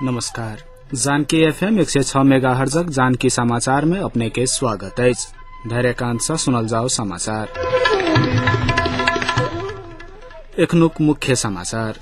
नमस्कार। Janaki FM 106 megahertz Janaki समाचार में अपने के स्वागत है। धैर्यकांत से सुनल जाओ समाचार। एखनुक मुख्य समाचार।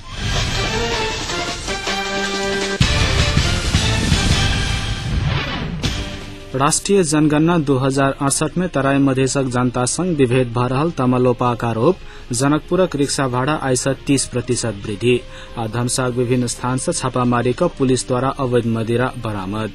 राष्ट्रिय जनगणना 2068 में तराई मधेसक जनता संग विभेद भ रहल तमलोपाक आरोप। जनकपुरक रिक्शा भाड़ा आइस 30% वृद्धि। आ धमसाक विभिन्न स्थान से छापामारी कर पुलिस द्वारा अवैध मदिरा बरामद।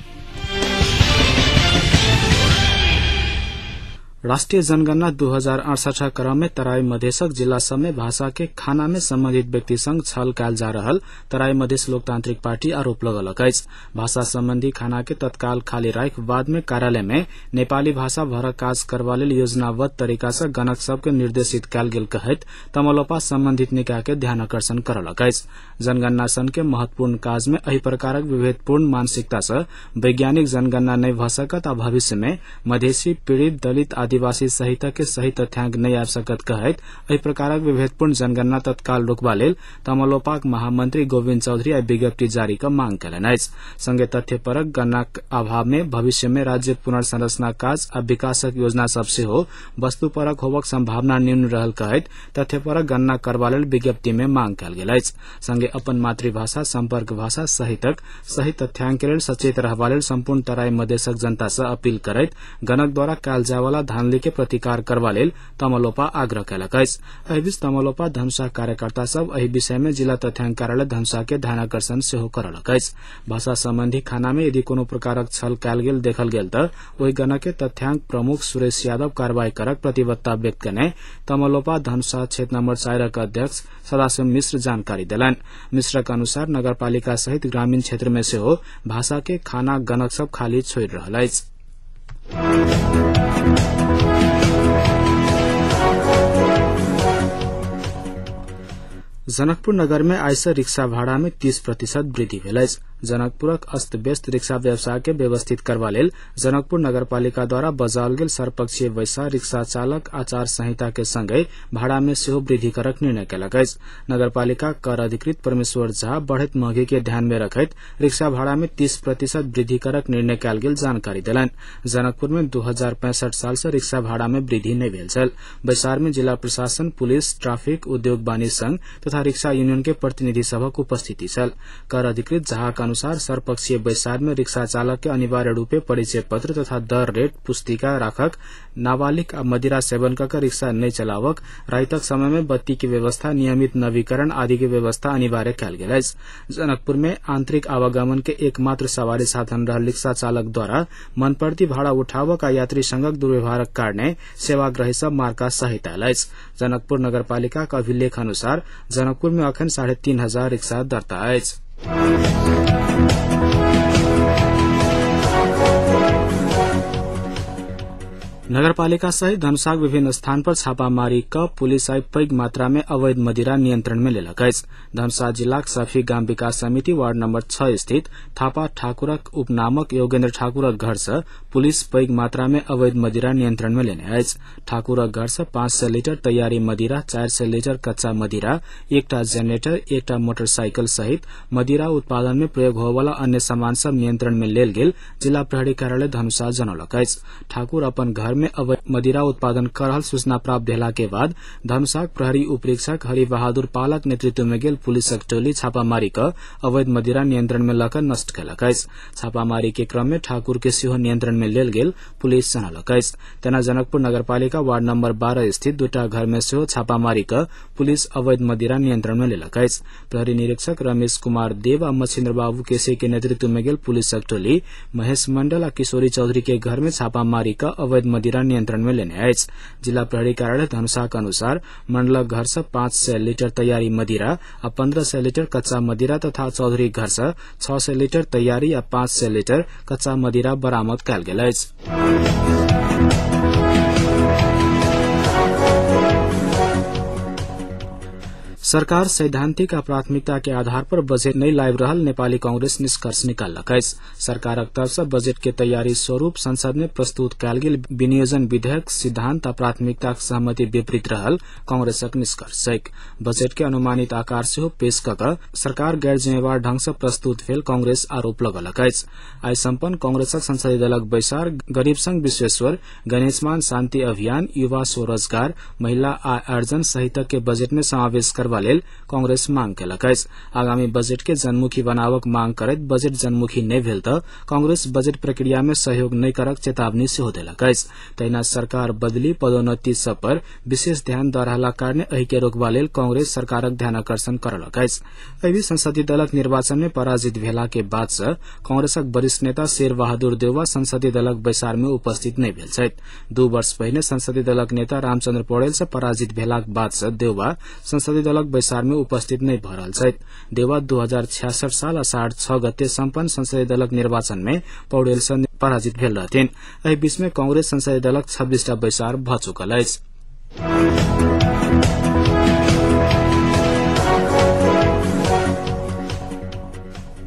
राष्ट्रिय जनगणना 2068 क्रम में तराई मधेसक जिला सब में भाषा के खाना में संबंधित व्यक्ति संग छल कैल जा रहल तराई मधेस लोकतांत्रिक पार्टी आरोप लगलक अछि। भाषा संबंधी खाना के तत्काल खाली राख बाद में कार्यालय में नेपाली भाषा भरक काज करबा लेल योजनाबद्ध तरीका से गणक सब के निर्देशित कैल गेल कहैत तमलोपा संबंधित निकाय के ध्यान आकर्षण करलक अछि। जनगणना सन के महत्वपूर्ण काज में एहि प्रकारक विभेदपूर्ण मानसिकता से वैज्ञानिक जनगणना नहीं भ सकत आ भविष्य में मधेसी पीड़ित दलित आदिवासी सहित के सही तथ्यांक नहीं आ सकत कहैत एहि प्रकारक विभेदपूर्ण जनगणना तत्काल रोकबा लेल तमलोपाक महामंत्री गोविंद चौधरी आई विज्ञप्ति जारी कर मांग कयलनि अछि। संगे तथ्यपरक गणनाक अभाव में भविष्य में राज्य पुनर्संरचना काज आ विकासक योजना सब सेहो वस्तुपरक होबक संभावना न्यून रहल कहैत तथ्यपरक गणना करबा लेल विज्ञप्ति में मांग कयल गेल अछि। संगे अपन मातृभाषा संपर्क भाषा सहितक सही तथ्यांक लेल सचेत रहबा लेल संपूर्ण तराई मधेसक जनता से अपील करैत गणक द्वारा कयल जाय वाला धांधली के प्रतिकार करबा लेल तमलोपा आग्रह कयलक अछि। एहि बीच तमलोपा धमसा कार्यकर्ता सब एहि विषय में जिला तथ्यांक कार्यालय धमसा के ध्यानाकर्षण सेहो करलक अछि। भाषा संबंधी खाना में यदि कोनो प्रकारक छल कयल गेल देखल गेल त ओहि गणक के तथ्यांक प्रमुख सुरेश यादव कार्रवाई करक प्रतिबद्धता व्यक्त कयने तमलोपा धमसा क्षेत्र नंबर 4 के अध्यक्ष सदाशिव मिश्र जानकारी देलनि। मिश्रक अनुसार नगरपालिका सहित ग्रामीण क्षेत्र में सेहो भाषा के खाना गणक सब खाली छोड़ि रहल अछि। जनकपुर नगर में आइस रिक्शा भाड़ा में 30% वृद्धि भेल अछि। जनकपुरक अस्त व्यस्त रिक्शा व्यवसाय के व्यवस्थित करबा लेल जनकपुर नगरपालिका द्वारा बजाओल गेल सर्वपक्षीय बैसा रिक्शा चालक आचार संहिता के संगे भाड़ा में सेहो वृद्धि करक निर्णय कयलक अछि। नगरपालिका कर अधिकृत परमेश्वर झा बढ़ैत महंगी के ध्यान में रखैत रिक्शा भाड़ा में 30% वृद्धि करक निर्णय कयल गेल जानकारी देलनि। जनकपुर में 2065 साल से रिक्शा भाड़ा में वृद्धि नहीं भेल छल। बैसार में जिला प्रशासन, पुलिस, ट्राफिक, उद्योग वाणिज्य संघ तथा रिक्शा यूनियन के प्रतिनिधि सभक उपस्थिति छल। कर अधिकृत झा के अनुसार सर्वपक्षीय बैसार में रिक्शा चालक के अनिवार्य रूपे परिचय पत्र तथा दर रेट पुस्तिका राखक, नाबालिग आ मदिरा सेवन कर रिक्शा नहीं चलावक, रातक समय में बत्ती की व्यवस्था, नियमित नवीकरण आदि की व्यवस्था अनिवार्य कयल गेल अछि। जनकपुर में आंतरिक आवागमन के एकमात्र सवारी साधन रहल रिक्शा चालक द्वारा मनप्रति भाड़ा उठावक आ यात्री संगक दुर्व्यवहारक कारणे सेवाग्राही सब मार्का सहित आयल अछि। जनकपुर नगरपालिका के अभिलेख अनुसार जनकपुर में अखन 3500 रिक्शा दर्ता अछि। नगरपालिका सहित धमसाक विभिन्न स्थान पर छापामारी क पुलिस आई पैघ मात्रा में अवैध मदिरा नियंत्रण में लेलक अछि। धमसा जिलाक सफी गाम विकास समिति वार्ड नंबर 6 स्थित थापा ठाकुरक उपनामक योगेन्द्र ठाकुरक घर से पुलिस पैघ मात्रा में अवैध मदिरा नियंत्रण में लेने अछि। ठाकुरक घर से 500 लीटर तैयारी मदिरा, 400 लीटर कच्चा मदिरा, एकटा जनरेटर, एकटा मोटरसाइकिल सहित मदिरा उत्पादन में प्रयोग होने वाला अन्य सामान सब नियंत्रण में लेल गेल जिला प्रहरी कार्यालय धमसा जनौलक अछि। ठाकुर अपन घर में अवैध मदिरा उत्पादन कर रहल सूचना प्राप्त भेला के बाद धमसाक प्रहरी उपरीक्षक हरि बहादुर पालक नेतृत्व में गेल पुलिसक टोली छापामारी कर अवैध मदिरा नियंत्रण में लकर नष्ट कयलक अछि। छापामारी के क्रम में ठाकुर के सेहो नियंत्रण में लेल गेल पुलिस जनौलक अछि। तेना जनकपुर नगरपालिका वार्ड नंबर 12 स्थित दूटा घर में सेहो छापामारी कर पुलिस अवैध मदिरा नियंत्रण में लेलक अछि। प्रहरी निरीक्षक रमेश कुमार देव आ मच्छिन्द्र बाबू केसी के नेतृत्व में गेल पुलिसक टोली महेश मंडल आ किशोरी चौधरी के घर में छापामारी कर अवैध मदिरा नियंत्रण में लेने अछि। जिला प्रहरी कार्यालय धमसा के अनुसार मंडलक घर से 500 लीटर तैयारी मदिरा आ 1500 लीटर कच्चा मदिरा तथा चौधरी घर से 600 लीटर तैयारी आ 500 लीटर कच्चा मदिरा बरामद कयल गेल अछि। सरकार सैद्धांतिक आ प्राथमिकता के आधार पर बजेट नहीं लाइब रहल नेपाली कांग्रेस निष्कर्ष निकालक अछि। सरकारक तरफ से बजेट के तैयारी स्वरूप संसद में प्रस्तुत कयल गेल विनियोजन विधेयक सिद्धांत आ प्राथमिकता सहमति विपरीत रहल कांग्रेसक निष्कर्ष अछि। बजेट के अनुमानित आकार सेहो पेश कऽ सरकार गैर जिम्मेवार ढंग से प्रस्तुत भेल कांग्रेस आरोप लगलक अछि। आइ सम्पन्न कांग्रेसक संसदीय दलक बैसार गरीब संघ विश्वेश्वर, गणेशमान शांति अभियान, युवा स्वरोजगार, महिला आय अर्जन सहितक के बजेट में समावेश करबा लेल कांग्रेस मांग केलक अछि। आगामी बजेट के जनमुखी बनावक मांग करैत बजेट जनमुखी नहि भेल तऽ कांग्रेस बजेट प्रक्रिया में सहयोग नहि करक चेतावनी सेहो देलक अछि। तहिना सरकार बदली पदोन्नति सब पर विशेष ध्यान दऽ रहला कारणे एहि के रोकबा लेल कांग्रेस सरकारक ध्यानाकर्षण करलक अछि। एहि बीच संसदीय दलक निर्वाचन में पराजित भेला के बाद से कांग्रेसक वरिष्ठ नेता शेर बहादुर देउवा संसदीय दलक बैसार में उपस्थित नहि भेल छथि। 2 वर्ष पहिने संसदीय दलक नेता रामचंद्र पौडेल से पराजित भेलाक बाद से देउवा संसदीय दलक बैसार में उपस्थित नहीं भऽ रहल छथि। देउवा 2066 साल आषाढ़ 6 गते सम्पन्न संसदीय दलक निर्वाचन में पौडेल से पराजित भेल रहथिन। एहि बीच में कांग्रेस संसदीय दलक 26टा बैसार भऽ चुकल अछि।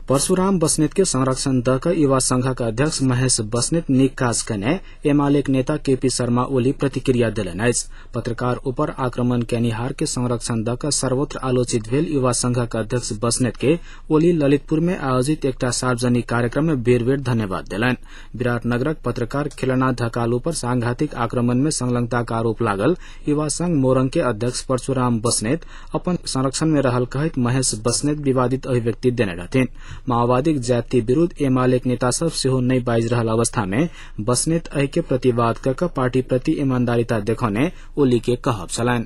परशुराम बस्नेत के संरक्षण द क युवा संघक अध्यक्ष महेश बस्नेत नीक काज कने एमालेक नेता केपी शर्मा ओली प्रतिक्रिया देलनि अछि। पत्रकार ऊपर आक्रमण केनिहार के संरक्षण द क सर्वत्र आलोचित भेल युवा संघक अध्यक्ष बस्नेत के ओली ललितपुर में आयोजित एकटा सार्वजनिक कार्यक्रम में बेर बेर धन्यवाद देलनि। विराटनगरक पत्रकार खिलना ढकालू पर सांघातिक आक्रमण में संलग्नता का आरोप लागल युवा संघ मोरंग के अध्यक्ष परशुराम बस्नेत अपन संरक्षण में रहल कहैत महेश बस्नेत विवादित अभिव्यक्ति देने रहथिन। माओवादी जाति विरूद्ध एमालेक नेता सब सेहो नहीं बाजि रहल अवस्था में बस्नेत एहि के प्रतिवाद कऽ कऽ पार्टी प्रति ईमानदारिता देखौने ओली के कहब छलनि।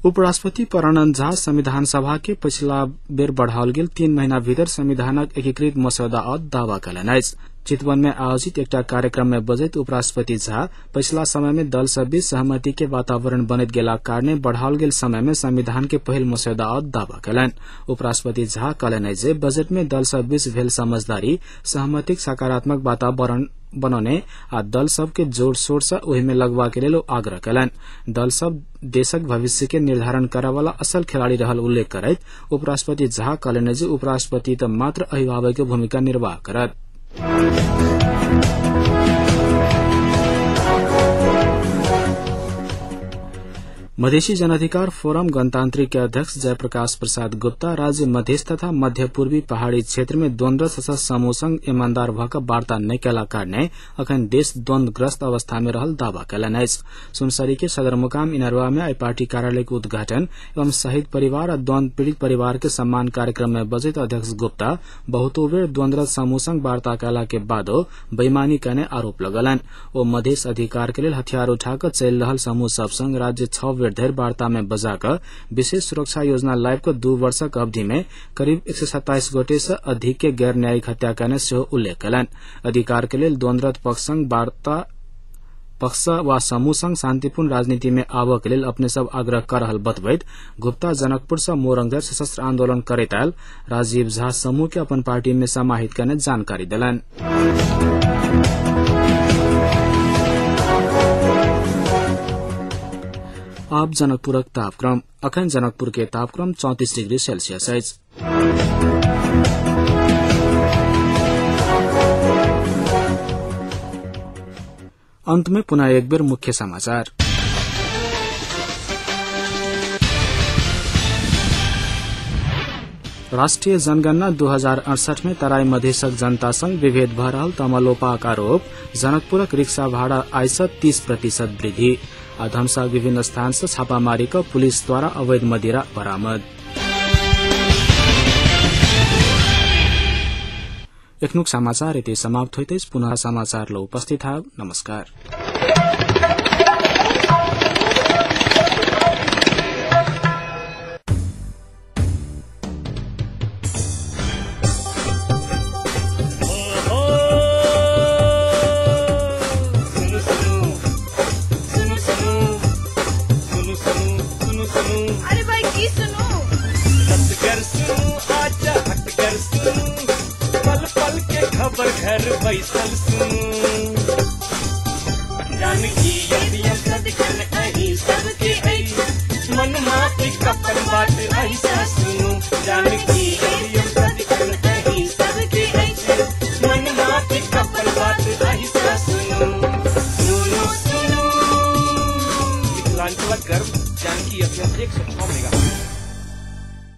उपराष्ट्रपति प्रणन झा संविधान सभा के पछिला बेर बढ़ाओल गेल 3 महीना भीतर संविधानक एकीकृत मसौदा दावा कयलनि अछि। चितवन में आयोजित एकटा कार्यक्रम में बजैत उपराष्ट्रपति झा पछिला समय में दल सब बीच सहमति के वातावरण बनैत गेला कारणे बढ़ाओल गेल समय में संविधान के पहिल मसौदा दावा कयलनि। उपराष्ट्रपति झा कहलनि जे बजट में दल सब बीच भेल समझदारी सहमतिक सकारात्मक वातावरण बनौने आ दल सब के जोर शोर से ओहि में लगवा के लेल आग्रह कयलनि। दल सब देशक भविष्य के निर्धारण करय वाला असल खिलाड़ी रहल उल्लेख करैत उपराष्ट्रपति झा कहलनि जे उपराष्ट्रपति त मात्र अभिभावक के भूमिका निर्वाह करत। मधेसी जनअधिकार फोरम गणतांत्रिक के अध्यक्ष जयप्रकाश प्रसाद गुप्ता राज्य मधेश तथा मध्य पूर्वी पहाड़ी क्षेत्र में द्वन्द्व समूह संग ईमानदार भऽ कऽ वार्ता नहि कयला कारणे अखन देश द्वन्द्वग्रस्त अवस्था में रहल दावा कयलनि अछि। सुनसरी के सदरमुकाम इनरवा में आई पार्टी कार्यालय के उद्घाटन एवं शहीद परिवार आ द्वन्द्व पीड़ित परिवार के सम्मान कार्यक्रम में बजैत अध्यक्ष गुप्ता बहुतो बेर द्वन्द्व समूह संग वार्ता कयला के बादो बेईमानी कयने आरोप लगौलनि। ओ मधेश अधिकार के लेल हथियार उठा कऽ चलि रहल समूह सब संग राज्य 6 बेर धरि वार्ता में बजा कऽ विशेष सुरक्षा योजना लाइव कऽ 2 वर्षक अवधि में करीब 127 गोटे से अधिक के गैर न्यायिक हत्या कयने सेहो उल्लेख कयलनि। अधिकार के लेल द्वन्द्व पक्ष संग वार्ता पक्ष वा समूह संग शांतिपूर्ण राजनीति में आबऽ के लेल अपने सब आग्रह कर रहल बतबैत गुप्ता जनकपुर से मोरंग धरि सशस्त्र आंदोलन करैत आयल राजीव झा समूह के अपन पार्टी में समाहित करने जानकारी देलनि। अब जनकपुरक तापक्रम अखन जनकपुर के तापक्रम 34 डिग्री सेल्सियस अछि। अंत में पुनः एक बेर मुख्य समाचार। राष्ट्रीय जनगणना 2068 में तराई मधेशक जनता संग विभेद भऽ रहल तमलोपाक आरोप। जनकपुरक रिक्शा भाड़ा आइ सँ 30% वृद्धि। आ धमसा विभिन्न स्थान से छापामारी कर पुलिस द्वारा अवैध मदिरा बरामद। एखनुक समाचार यति समाप्त होइते पुनः समाचार ल उपस्थित हाव। नमस्कार। अरे भाई की सुनो पल पल के खबर घर बैसल सुन मनतला गर्भ जानकी FM 106 मेगाहर्ट्ज।